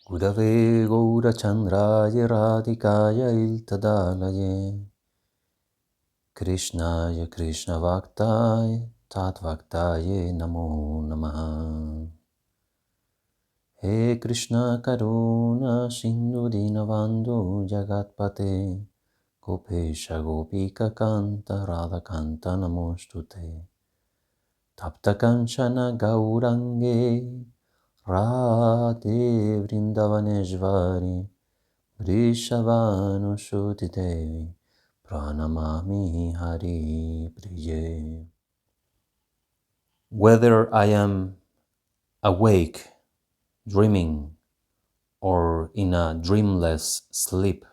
Gurave Gaurachandraya Radhikaya Iltadalaye Krishnaya Krishna Bhaktaya Tatvaktaye Namo Namaha. He Krishna Karuna Sindhu Dinabandhu Jagatpate Gopesha Gopika Kanta Radha Kanta Namostute Tapta Kanchana Gaurange Radhe Vrindavaneshvari Vrishabhanusuti Devi Pranamami Hari Priye. Whether I am awake, dreaming, or in a dreamless sleep,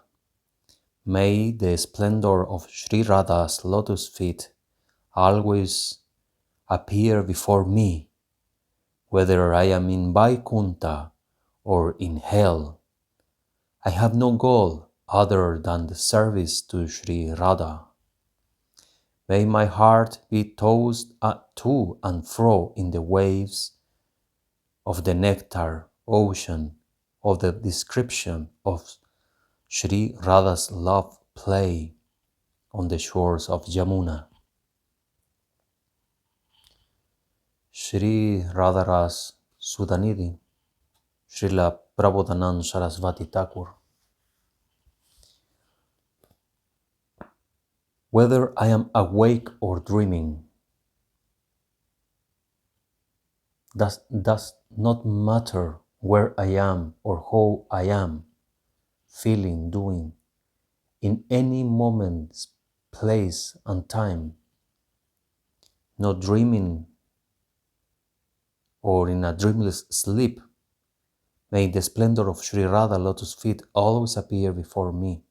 may the splendor of Sri Radha's lotus feet always appear before me, whether I am in Vaikuntha or in hell. I have no goal other than the service to Sri Radha. May my heart be tossed to and fro in the waves of the nectar ocean of the description of Sri Radha's love play on the shores of Yamuna. Sri Radharas Sudanidhi, Srila Prabodhanand Sarasvati Thakur. Whether I am awake or dreaming does not matter where I am or how I am, feeling, doing, in any moment, place, and time, not dreaming or in a dreamless sleep, may the splendor of Sri Radha lotus feet always appear before me.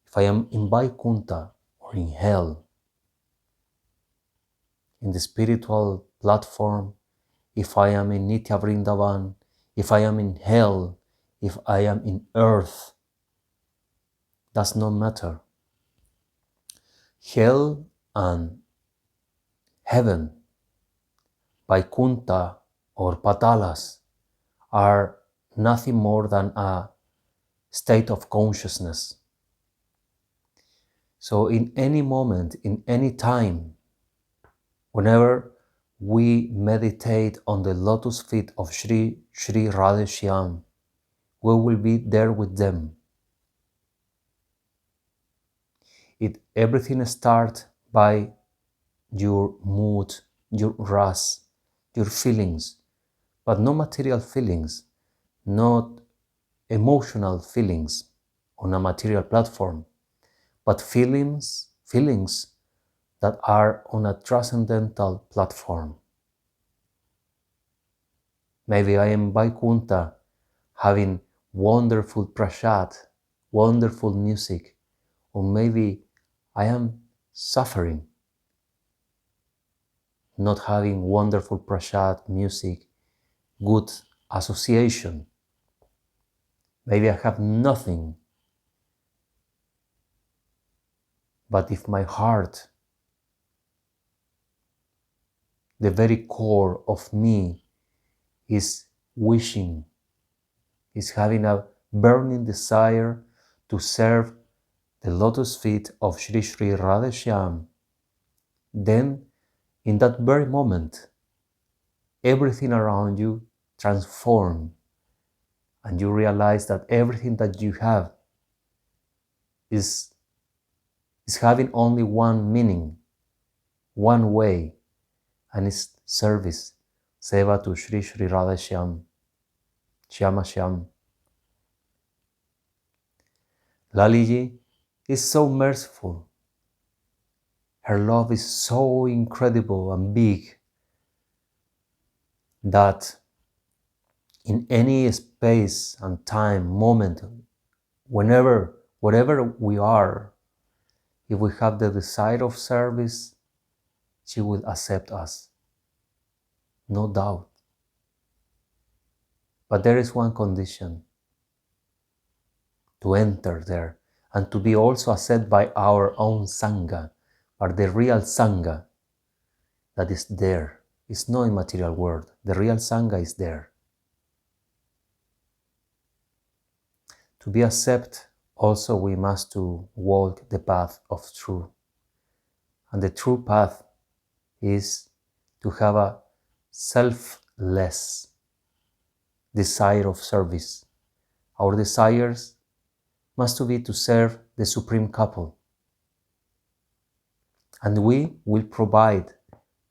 If I am in Vaikuntha or in hell, in the spiritual platform, if I am in Nitya Vrindavan, if I am in hell, if I am in earth, does not matter. Hell and heaven, Vaikuntha or Patalas, are nothing more than a state of consciousness. So in any moment, in any time, whenever we meditate on the lotus feet of Sri Radha Shyam, we will be there with them. Everything starts by your mood, your ras, your feelings, but no material feelings, not emotional feelings on a material platform, but feelings that are on a transcendental platform. Maybe I am Vaikuntha having wonderful prasad, wonderful music, or maybe I am suffering, not having wonderful prasad, music, good association. Maybe I have nothing. But if my heart, the very core of me, is wishing, is having a burning desire to serve the lotus feet of Sri Radha Shyam, then in that very moment, everything around you transforms and you realize that everything that you have is having only one meaning, one way, and it's service, seva to Sri Radha Shyam, Shyama Shyam. Laliji is so merciful. Her love is so incredible and big that in any space and time, moment, whenever, wherever we are, if we have the desire of service, she will accept us, no doubt. But there is one condition: to enter there and to be also accepted by our own Sangha, but the real Sangha that is there is not in material world. The real Sangha is there. To be accepted, also we must to walk the path of truth. And the true path is to have a selfless desire of service. Our desires must to be to serve the supreme couple. And we will provide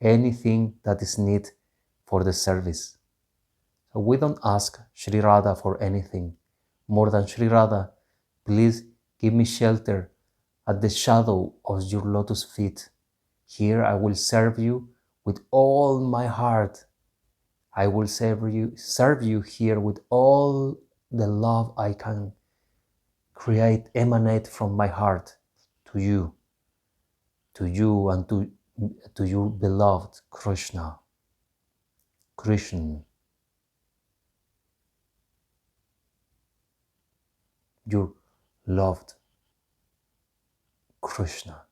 anything that is needed for the service. So we don't ask Sri Radha for anything more than Sri Radha, please give me shelter at the shadow of your lotus feet. Here I will serve you with all my heart. I will serve you here with all the love I can create, emanate from my heart to you and to your beloved Krishna, your loved Krishna.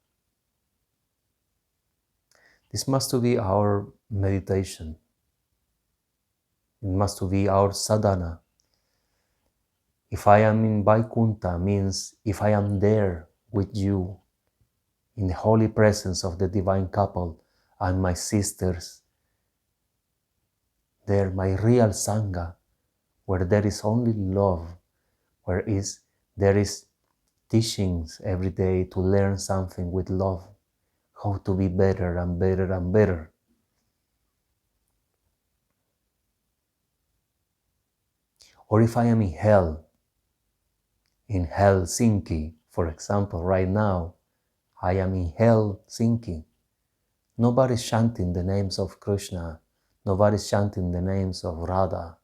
This must be our meditation. It must be our sadhana. If I am in Vaikuntha means if I am there with you in the holy presence of the divine couple and my sisters, there my real Sangha, where there is only love, there is teachings every day to learn something with love, how to be better and better and better. Or if I am in Helsinki, for example, right now, I am in Helsinki. Nobody's chanting the names of Krishna. Nobody's chanting the names of Radha.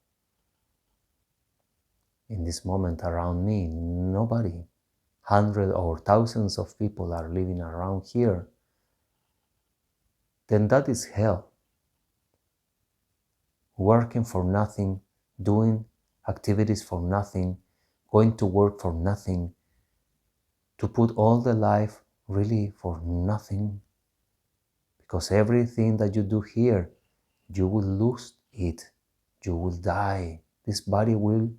In this moment around me, nobody. Hundreds or thousands of people are living around here. Then that is hell. Working for nothing, doing activities for nothing, going to work for nothing, to put all the life really for nothing. Because everything that you do here, you will lose it. You will die. This body will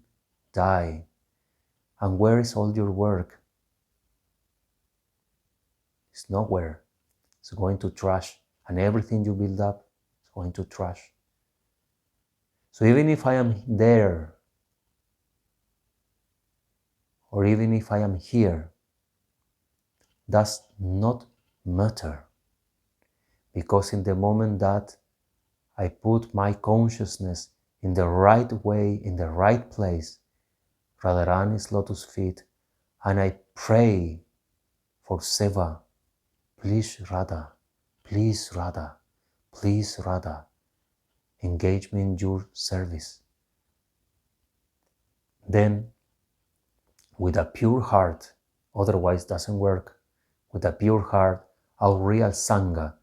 die. And where is all your work? It's nowhere. It's going to trash. And everything you build up is going to trash. So even if I am there, or even if I am here, does not matter. Because in the moment that I put my consciousness in the right way, in the right place, Radharani's lotus feet, and I pray for seva, please Radha, please Radha, please Radha, engage me in your service. Then, with a pure heart, otherwise doesn't work, with a pure heart, our real Sangha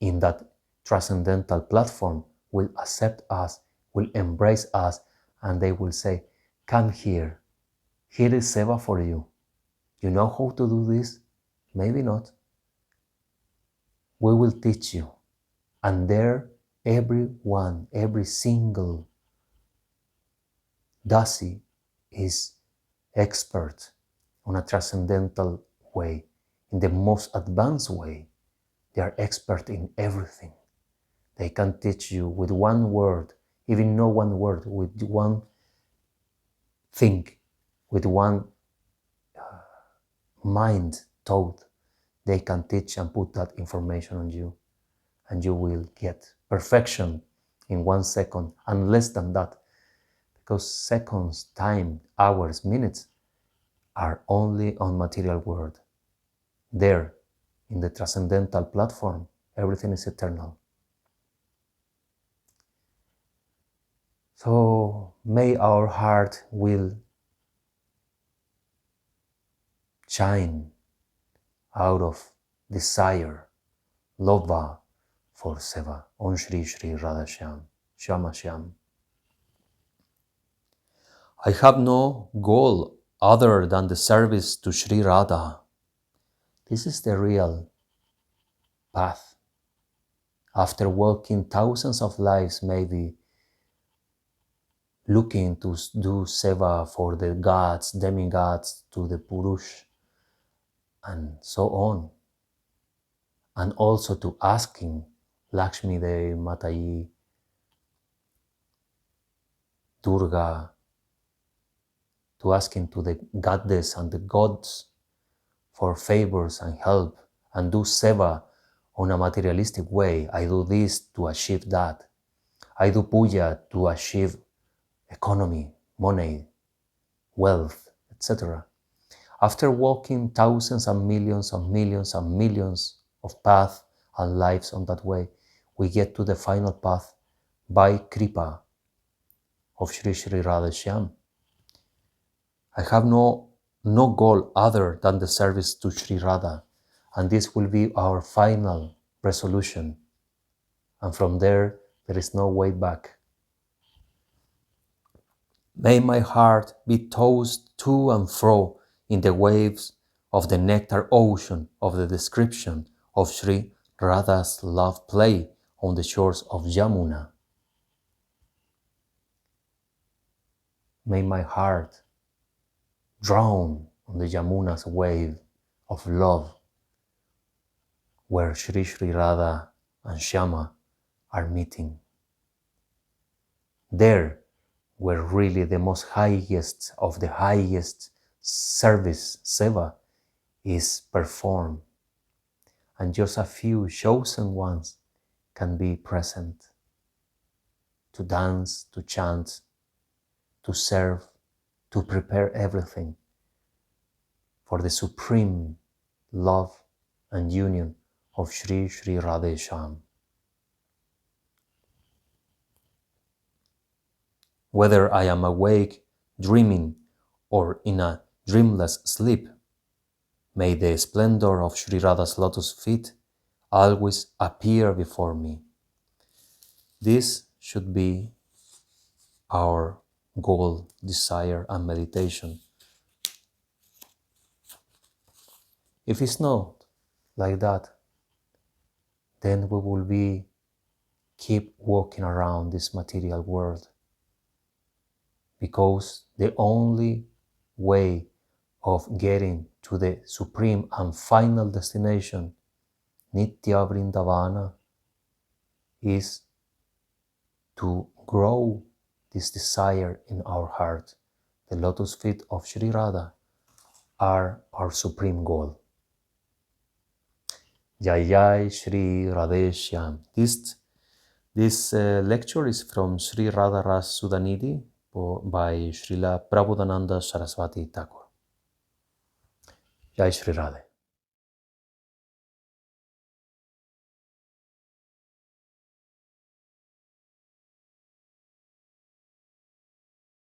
in that transcendental platform will accept us, will embrace us, and they will say, come here, here is seva for you. You know how to do this? Maybe not. We will teach you. And there, everyone, every single dasi is expert on a transcendental way, in the most advanced way. They are expert in everything. They can teach you with one word, even no one word, with one thing, with one mind, thought. They can teach and put that information on you, and you will get perfection in 1 second, and less than that, because seconds, time, hours, minutes are only on material world. There, in the transcendental platform, everything is eternal. So may our heart will shine out of desire, lova for seva. Om Shri Shri Radha Shyam, Shyama Shyam. I have no goal other than the service to Shri Radha. This is the real path. After walking thousands of lives, maybe looking to do seva for the gods, demigods, to the Purush, and so on. And also to asking Lakshmi Devi, Mataji, Durga, to asking to the goddess and the gods for favors and help, and do seva on a materialistic way. I do this to achieve that. I do puja to achieve economy, money, wealth, etc. After walking thousands and millions and millions and millions of paths and lives on that way, we get to the final path by Kripa of Sri Sri Radha Shyam. I have no goal other than the service to Sri Radha, and this will be our final resolution. And from there is no way back. May my heart be tossed to and fro in the waves of the nectar ocean of the description of Sri Radha's love play on the shores of Yamuna. May my heart drown on the Yamuna's wave of love, where Sri Sri Radha and Shyama are meeting. There, where really the most highest of the highest service, seva, is performed, and just a few chosen ones can be present to dance, to chant, to serve, to prepare everything for the supreme love and union of Sri Sri Radha Shyam. Whether I am awake, dreaming, or in a dreamless sleep, may the splendor of Sri Radha's lotus feet always appear before me. This should be our goal, desire, and meditation. If it's not like that, then we will keep walking around this material world, because the only way of getting to the supreme and final destination, Nitya Vrindavana, is to grow this desire in our heart. The lotus feet of Sri Radha are our supreme goal. Jai Jai Sri Radha Shyam. This lecture is from Sri Radha Ras Sudanidhi by Srila Prabodhananda Saraswati Thakur. Jai Sri Radha.